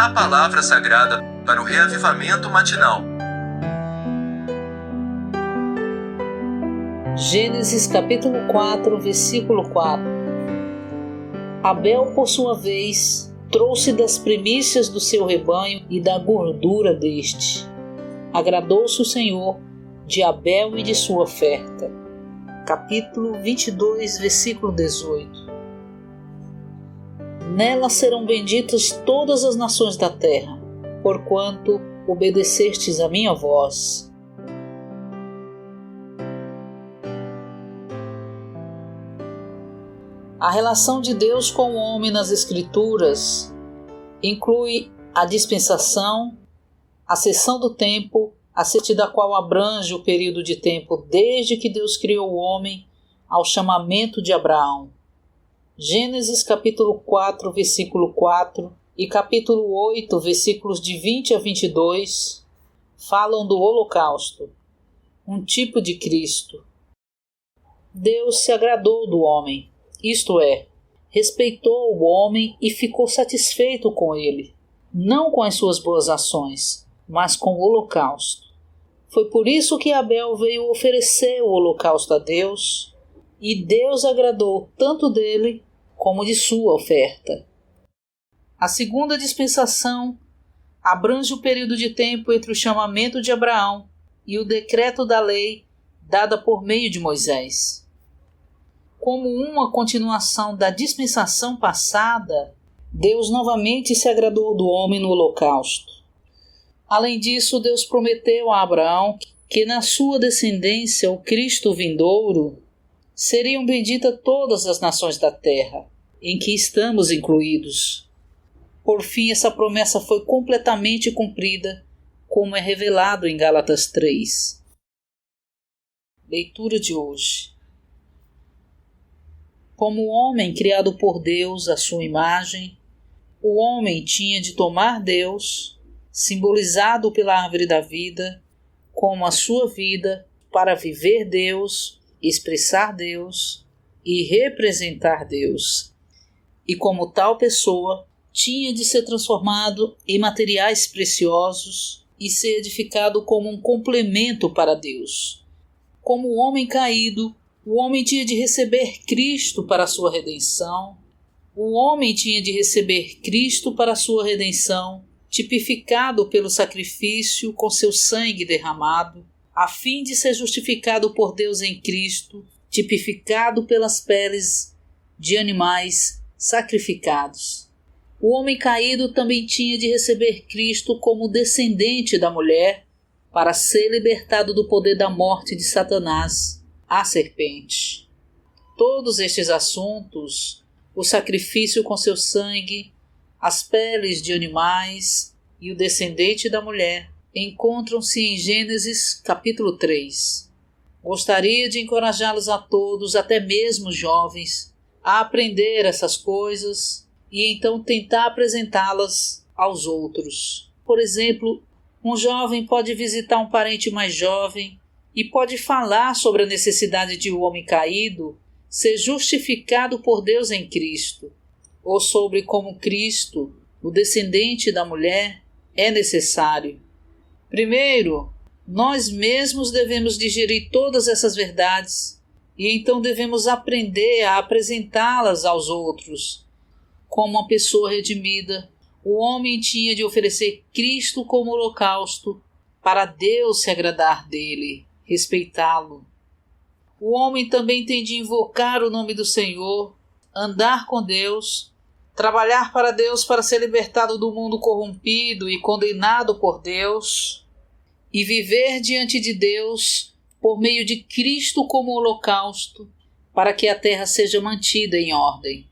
A palavra sagrada para o reavivamento matinal. Gênesis capítulo 4, versículo 4. Abel, por sua vez, trouxe das primícias do seu rebanho e da gordura deste. Agradou-se o Senhor de Abel e de sua oferta. Capítulo 22, versículo 18. Nela serão benditas todas as nações da terra, porquanto obedecestes a minha voz. A relação de Deus com o homem nas Escrituras inclui a dispensação, a seção do tempo, a da qual abrange o período de tempo desde que Deus criou o homem ao chamamento de Abraão. Gênesis capítulo 4, versículo 4 e capítulo 8, versículos de 20 a 22 falam do holocausto, um tipo de Cristo. Deus se agradou do homem, isto é, respeitou o homem e ficou satisfeito com ele, não com as suas boas ações, mas com o holocausto. Foi por isso que Abel veio oferecer o holocausto a Deus, e Deus agradou tanto dele como de sua oferta. A segunda dispensação abrange o período de tempo entre o chamamento de Abraão e o decreto da lei dada por meio de Moisés. Como uma continuação da dispensação passada, Deus novamente se agradou do homem no holocausto. Além disso, Deus prometeu a Abraão que na sua descendência, o Cristo vindouro, seriam benditas todas as nações da terra, em que estamos incluídos. Por fim, essa promessa foi completamente cumprida, como é revelado em Gálatas 3. Leitura de hoje. Como o homem criado por Deus à sua imagem, o homem tinha de tomar Deus, simbolizado pela árvore da vida, como a sua vida para viver Deus, expressar Deus e representar Deus. E como tal pessoa, tinha de ser transformado em materiais preciosos e ser edificado como um complemento para Deus. Como o homem caído, o homem tinha de receber Cristo para a sua redenção. O homem tinha de receber Cristo para a sua redenção, tipificado pelo sacrifício com seu sangue derramado, a fim de ser justificado por Deus em Cristo, tipificado pelas peles de animais sacrificados. O homem caído também tinha de receber Cristo como descendente da mulher, para ser libertado do poder da morte de Satanás, a serpente. Todos estes assuntos, o sacrifício com seu sangue, as peles de animais e o descendente da mulher, encontram-se em Gênesis capítulo 3. Gostaria de encorajá-los a todos, até mesmo jovens, a aprender essas coisas e então tentar apresentá-las aos outros. Por exemplo, um jovem pode visitar um parente mais jovem e pode falar sobre a necessidade de um homem caído ser justificado por Deus em Cristo, ou sobre como Cristo, o descendente da mulher, é necessário. Primeiro, nós mesmos devemos digerir todas essas verdades e então devemos aprender a apresentá-las aos outros. Como uma pessoa redimida, o homem tinha de oferecer Cristo como holocausto para Deus se agradar dele, respeitá-lo. O homem também tem de invocar o nome do Senhor, andar com Deus, trabalhar para Deus para ser libertado do mundo corrompido e condenado por Deus, e viver diante de Deus por meio de Cristo como holocausto, para que a terra seja mantida em ordem.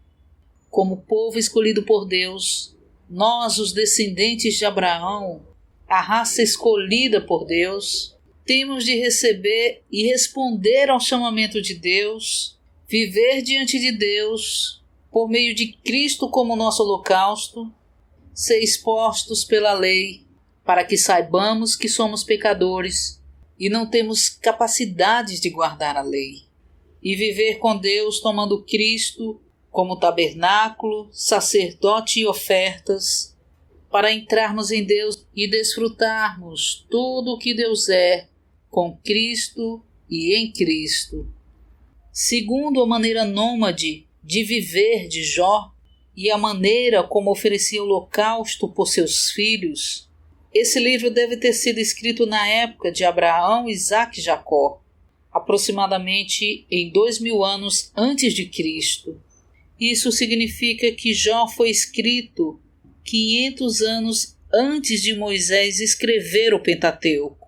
Como povo escolhido por Deus, nós, os descendentes de Abraão, a raça escolhida por Deus, temos de receber e responder ao chamamento de Deus, viver diante de Deus, por meio de Cristo como nosso holocausto, ser expostos pela lei, para que saibamos que somos pecadores e não temos capacidades de guardar a lei, e viver com Deus tomando Cristo como tabernáculo, sacerdote e ofertas, para entrarmos em Deus e desfrutarmos tudo o que Deus é, com Cristo e em Cristo. Segundo a maneira nômade de viver de Jó e a maneira como oferecia holocausto por seus filhos, esse livro deve ter sido escrito na época de Abraão, Isaque e Jacó, aproximadamente em 2000 anos antes de Cristo. Isso significa que Jó foi escrito 500 anos antes de Moisés escrever o Pentateuco.